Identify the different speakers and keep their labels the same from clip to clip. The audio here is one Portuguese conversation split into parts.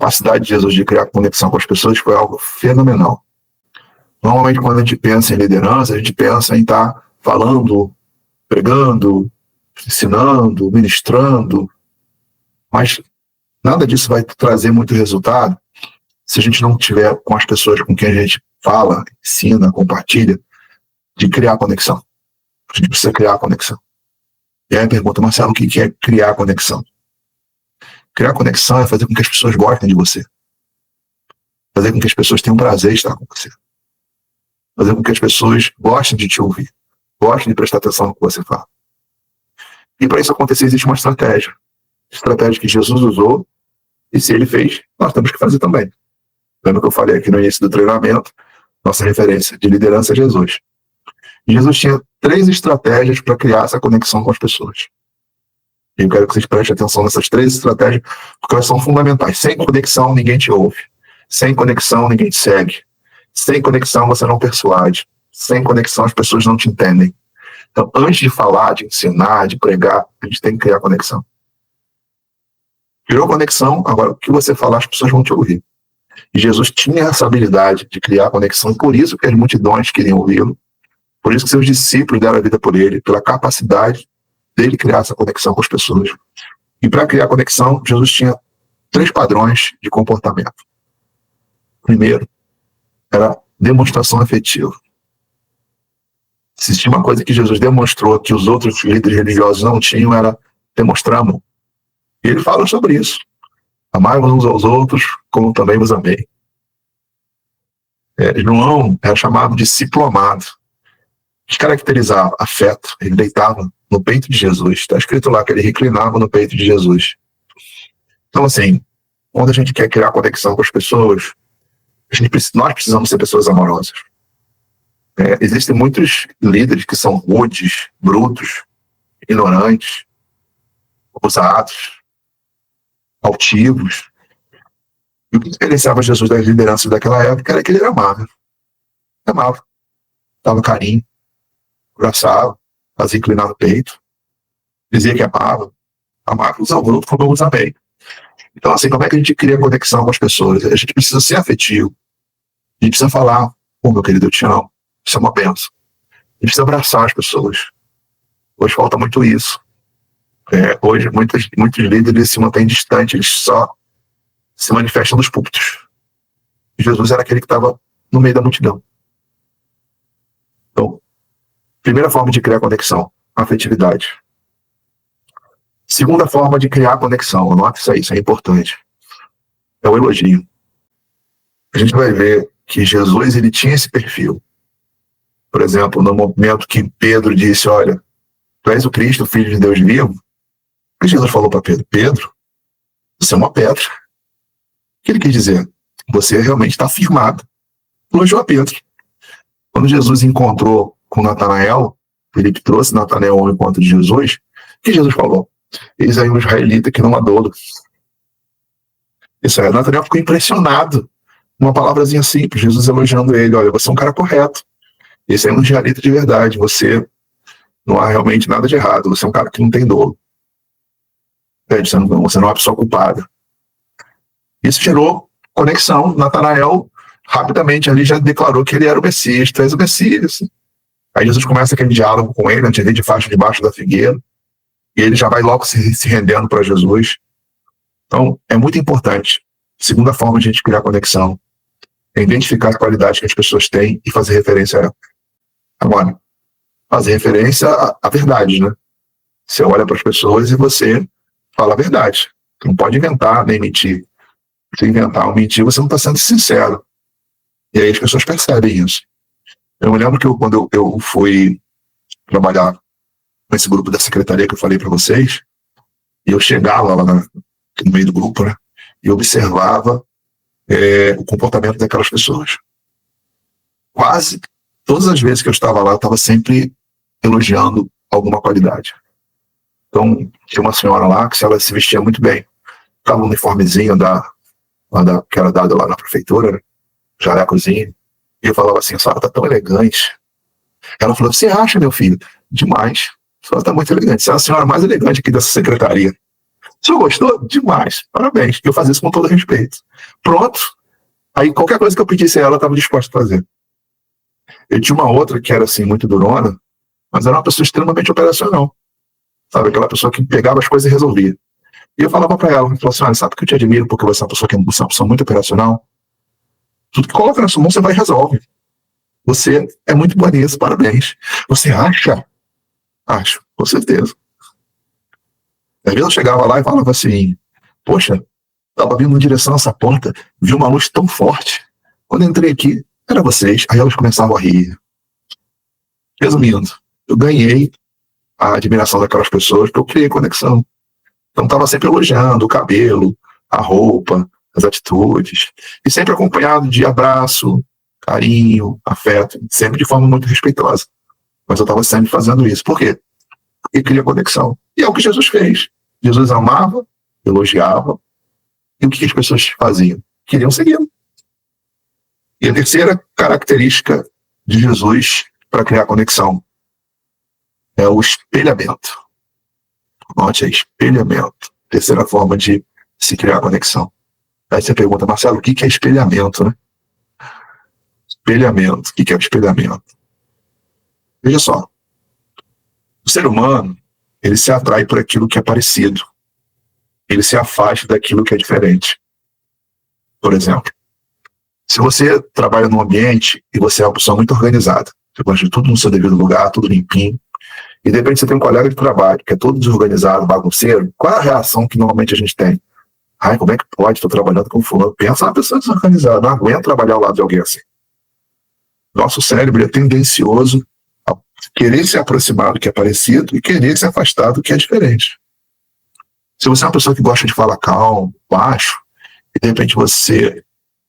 Speaker 1: capacidade de Jesus de criar conexão com as pessoas foi algo fenomenal. Normalmente, quando a gente pensa em liderança, a gente pensa em estar falando, pregando, ensinando, ministrando, mas nada disso vai trazer muito resultado se a gente não tiver com as pessoas com quem a gente fala, ensina, compartilha, de criar conexão. A gente precisa criar conexão. E aí a pergunta, Marcelo, o que é criar conexão? Criar conexão é fazer com que as pessoas gostem de você. Fazer com que as pessoas tenham prazer em estar com você. Fazer com que as pessoas gostem de te ouvir. Gostem de prestar atenção no que você fala. E para isso acontecer, existe uma estratégia. Estratégia que Jesus usou, e se ele fez, nós temos que fazer também. Lembra que eu falei aqui no início do treinamento? Nossa referência de liderança é Jesus. E Jesus tinha 3 estratégias para criar essa conexão com as pessoas. E eu quero que vocês prestem atenção nessas 3 estratégias, porque elas são fundamentais. Sem conexão, ninguém te ouve. Sem conexão, ninguém te segue. Sem conexão, você não persuade. Sem conexão, as pessoas não te entendem. Então, antes de falar, de ensinar, de pregar, a gente tem que criar conexão. Criou conexão, agora o que você falar, as pessoas vão te ouvir. E Jesus tinha essa habilidade de criar conexão, e por isso que as multidões queriam ouvi-lo, por isso que seus discípulos deram a vida por ele, pela capacidade dele criar essa conexão com as pessoas. E para criar conexão, Jesus tinha 3 padrões de comportamento. Primeiro, era demonstração afetiva. Se tinha uma coisa que Jesus demonstrou que os outros líderes religiosos não tinham, era demonstrar amor. E ele fala sobre isso. Amai-vos uns aos outros, como também vos amei. João era chamado de discípulo amado, que caracterizava afeto. Ele deitava no peito de Jesus. Está escrito lá que ele reclinava no peito de Jesus. Então, assim, quando a gente quer criar conexão com as pessoas, nós precisamos ser pessoas amorosas. Existem muitos líderes que são rudes, brutos, ignorantes, ousados, altivos. E o que diferenciava Jesus das lideranças daquela época era que ele era amável. Amava. Dava carinho, abraçava, fazia inclinar no peito, dizia que amava os outros como eu os amei. Então, assim, como é que a gente cria conexão com as pessoas? A gente precisa ser afetivo. A gente precisa falar, meu querido, eu te amo. Isso é uma benção. A gente precisa abraçar as pessoas. Hoje falta muito isso. Hoje, muitos líderes se mantêm distantes, eles só se manifestam nos púlpitos. E Jesus era aquele que estava no meio da multidão. Então, primeira forma de criar conexão, afetividade. Segunda forma de criar conexão, anote isso é importante, é o elogio. A gente vai ver que Jesus ele tinha esse perfil. Por exemplo, no momento que Pedro disse, olha, tu és o Cristo, o Filho de Deus vivo, o que Jesus falou para Pedro? Pedro, você é uma pedra. O que ele quis dizer? Você realmente está firmado. Elogiou a Pedro. Quando Jesus encontrou com Natanael, ele trouxe Natanael ao encontro de Jesus, o que Jesus falou? Eis aí um israelita que não há dolo. Isso aí, Natanael ficou impressionado. Uma palavrazinha simples, Jesus elogiando ele, olha, você é um cara correto. Esse é um israelita de verdade, você não há realmente nada de errado, você é um cara que não tem dolo. Você não é uma pessoa culpada. Isso gerou conexão. Natanael rapidamente ali já declarou que ele era o Messias, tu és o Messias. Aí Jesus começa aquele diálogo com ele, antes de faixa debaixo da figueira, e ele já vai logo se rendendo para Jesus. Então, é muito importante. Segunda forma de a gente criar conexão é identificar as qualidades que as pessoas têm e fazer referência a ela. Agora, fazer referência à verdade, né? Você olha para as pessoas e você fala a verdade. Você não pode inventar nem mentir. Se inventar ou mentir, você não está sendo sincero. E aí as pessoas percebem isso. Eu me lembro que quando eu fui trabalhar com esse grupo da secretaria que eu falei para vocês, e eu chegava lá no meio do grupo, né? E observava o comportamento daquelas pessoas. Quase todas as vezes que eu estava lá, eu estava sempre elogiando alguma qualidade. Então, tinha uma senhora lá que ela se vestia muito bem. Estava um uniformezinho que era dado lá na prefeitura, né? Jalecozinho. E eu falava assim, a senhora está tão elegante. Ela falou, você acha, meu filho? Demais. A senhora está muito elegante. Você é a senhora mais elegante aqui dessa secretaria. Se eu gostou, demais, parabéns. Eu fazia isso com todo respeito. Pronto. Aí qualquer coisa que eu pedisse a ela, estava disposta a fazer. Eu tinha uma outra que era assim, muito durona, mas era uma pessoa extremamente operacional. Sabe, aquela pessoa que pegava as coisas e resolvia. E eu falava pra ela, assim, olha, sabe que eu te admiro porque você é uma pessoa que é uma pessoa muito operacional? Tudo que coloca na sua mão, você vai e resolve. Você é muito boa nisso, parabéns. Você acha? Acho, com certeza. Às vezes eu chegava lá e falava assim, poxa, estava vindo em direção a essa porta, vi uma luz tão forte. Quando eu entrei aqui, era vocês. Aí elas começavam a rir. Resumindo, eu ganhei a admiração daquelas pessoas porque eu criei conexão. Então estava sempre elogiando o cabelo, a roupa, as atitudes. E sempre acompanhado de abraço, carinho, afeto, sempre de forma muito respeitosa. Mas eu estava sempre fazendo isso. Por quê? Porque cria conexão. E é o que Jesus fez. Jesus amava, elogiava. E o que as pessoas faziam? Queriam segui-lo. E a terceira característica de Jesus para criar conexão é o espelhamento. Note, é espelhamento. Terceira forma de se criar conexão. Aí você pergunta, Marcelo, o que é espelhamento, né? Espelhamento. O que é o espelhamento? Veja só. O ser humano, ele se atrai por aquilo que é parecido. Ele se afasta daquilo que é diferente. Por exemplo, se você trabalha num ambiente e você é uma pessoa muito organizada, você gosta de tudo no seu devido lugar, tudo limpinho, e de repente você tem um colega de trabalho que é todo desorganizado, bagunceiro, qual é a reação que normalmente a gente tem? Ai, como é que pode? Estou trabalhando com fulano. Pensa na pessoa desorganizada, não aguento trabalhar ao lado de alguém assim. Nosso cérebro é tendencioso a querer se aproximar do que é parecido e querer se afastar do que é diferente. Se você é uma pessoa que gosta de falar calmo, baixo, e de repente você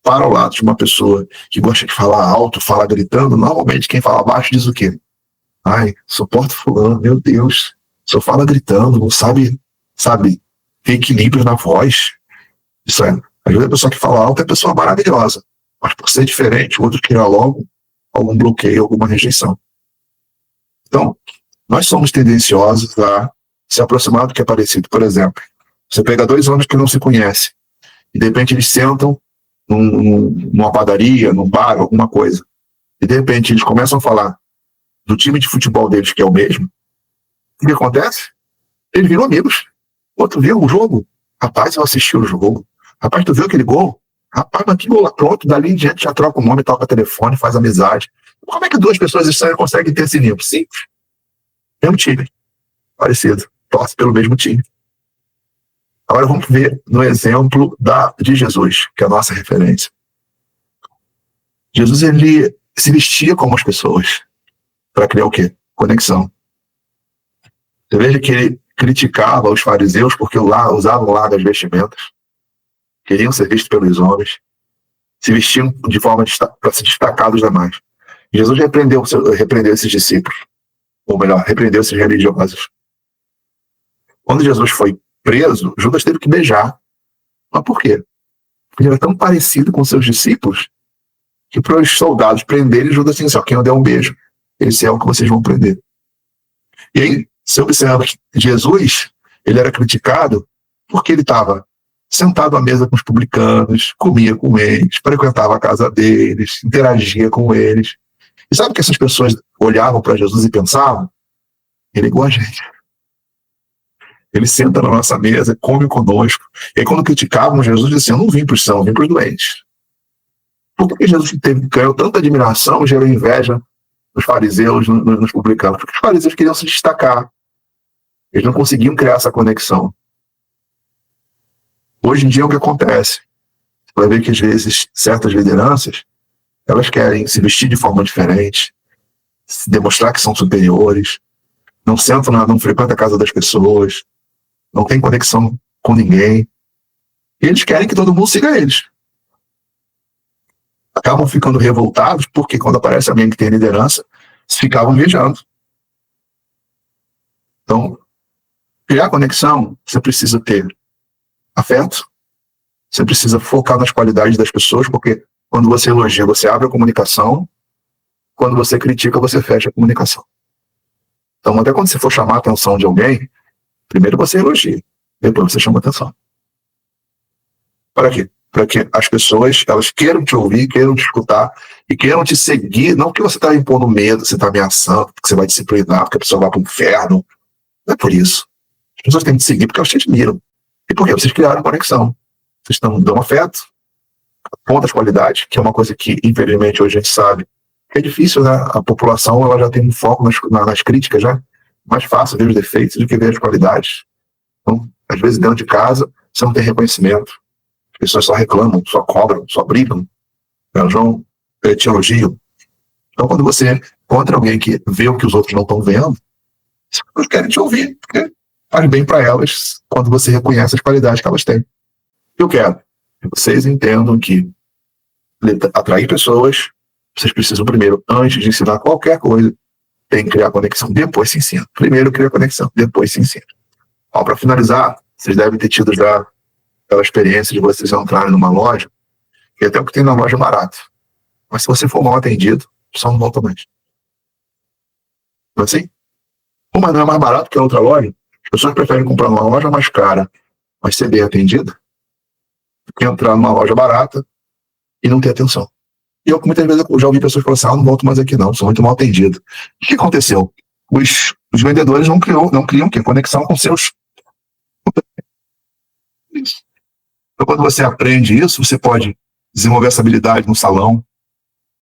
Speaker 1: para ao lado de uma pessoa que gosta de falar alto, fala gritando, normalmente quem fala baixo diz o quê? Ai, suporto fulano, meu Deus, só fala gritando, não sabe ter equilíbrio na voz. Isso é, às vezes a pessoa que fala alto é a pessoa maravilhosa, mas por ser diferente, o outro cria logo algum bloqueio, alguma rejeição. Então, nós somos tendenciosos a se aproximar do que é parecido. Por exemplo, você pega dois homens que não se conhecem, e de repente eles sentam numa padaria, num bar, alguma coisa, e de repente eles começam a falar do time de futebol deles, que é o mesmo. O que acontece? Eles viram amigos. O outro viu o jogo. Rapaz, eu assisti o jogo. Rapaz, tu viu aquele gol? Rapaz, mas que gol lá, pronto, dali em diante já troca o nome, toca telefone, faz amizade. Como é que duas pessoas estranhas conseguem ter esse nível? Simples. Mesmo time. Parecido. Torce pelo mesmo time. Agora vamos ver no exemplo de Jesus, que é a nossa referência. Jesus, ele se vestia como as pessoas para criar o quê? Conexão. Você veja que ele criticava os fariseus porque usavam largas vestimentas, queriam ser vistos pelos homens, se vestiam de forma para se destacar dos demais. Jesus repreendeu esses discípulos, ou melhor, repreendeu esses religiosos. Quando Jesus foi preso, Judas teve que beijar. Mas por quê? Porque ele era tão parecido com seus discípulos que para os soldados prenderem, Judas disse assim, quem não der um beijo, esse é o que vocês vão prender. E aí, você observa que Jesus, ele era criticado porque ele estava sentado à mesa com os publicanos, comia com eles, frequentava a casa deles, interagia com eles. E sabe o que essas pessoas olhavam para Jesus e pensavam? Ele é igual a gente. Ele senta na nossa mesa, come conosco. E aí, quando criticavam Jesus, diziam, eu não vim para os sãos, eu vim para os doentes. Por que Jesus ganhou tanta admiração e gerou inveja nos fariseus, nos publicanos? Porque os fariseus queriam se destacar. Eles não conseguiam criar essa conexão. Hoje em dia, o que acontece? Você vai ver que, às vezes, certas lideranças, elas querem se vestir de forma diferente, se demonstrar que são superiores, não sentam, não frequentam a casa das pessoas, não tem conexão com ninguém. E eles querem que todo mundo siga eles. Acabam ficando revoltados porque quando aparece alguém que tem liderança, ficavam viajando. Então, criar conexão, você precisa ter afeto, você precisa focar nas qualidades das pessoas, porque quando você elogia, você abre a comunicação, quando você critica, você fecha a comunicação. Então, até quando você for chamar a atenção de alguém, primeiro você elogia. Depois você chama atenção. Para quê? Para que as pessoas, elas queiram te ouvir, queiram te escutar e queiram te seguir, não porque você está impondo medo, você está ameaçando, porque você vai disciplinar, porque a pessoa vai para o inferno. Não é por isso. As pessoas têm que te seguir porque elas te admiram. E por quê? Vocês criaram conexão. Vocês dão afeto, pontas qualidade, que é uma coisa que, infelizmente, hoje a gente sabe que é difícil, né? A população ela já tem um foco nas críticas, já. Mais fácil ver os defeitos do que ver as qualidades. Então, às vezes, dentro de casa, você não tem reconhecimento. As pessoas só reclamam, só cobram, só brigam. Elas não te elogiam. Então, quando você encontra alguém que vê o que os outros não estão vendo, as pessoas querem te ouvir, porque faz bem para elas quando você reconhece as qualidades que elas têm. Eu quero que vocês entendam que atrair pessoas, vocês precisam primeiro, antes de ensinar qualquer coisa, tem que criar conexão, depois se ensina. Primeiro cria conexão, depois se ensina. Para finalizar, vocês devem ter tido já aquela experiência de vocês entrarem numa loja, que até o que tem na loja é barato. Mas se você for mal atendido, só não volta mais. Não é assim? Uma não é mais barato que a outra loja, as pessoas preferem comprar numa loja mais cara, mas ser bem atendida, do que entrar numa loja barata e não ter atenção. E eu, muitas vezes, eu já ouvi pessoas falar assim, não volto mais aqui não, sou muito mal atendido. O que aconteceu? Os vendedores não criam o quê? Conexão com seus... Então, quando você aprende isso, você pode desenvolver essa habilidade no salão,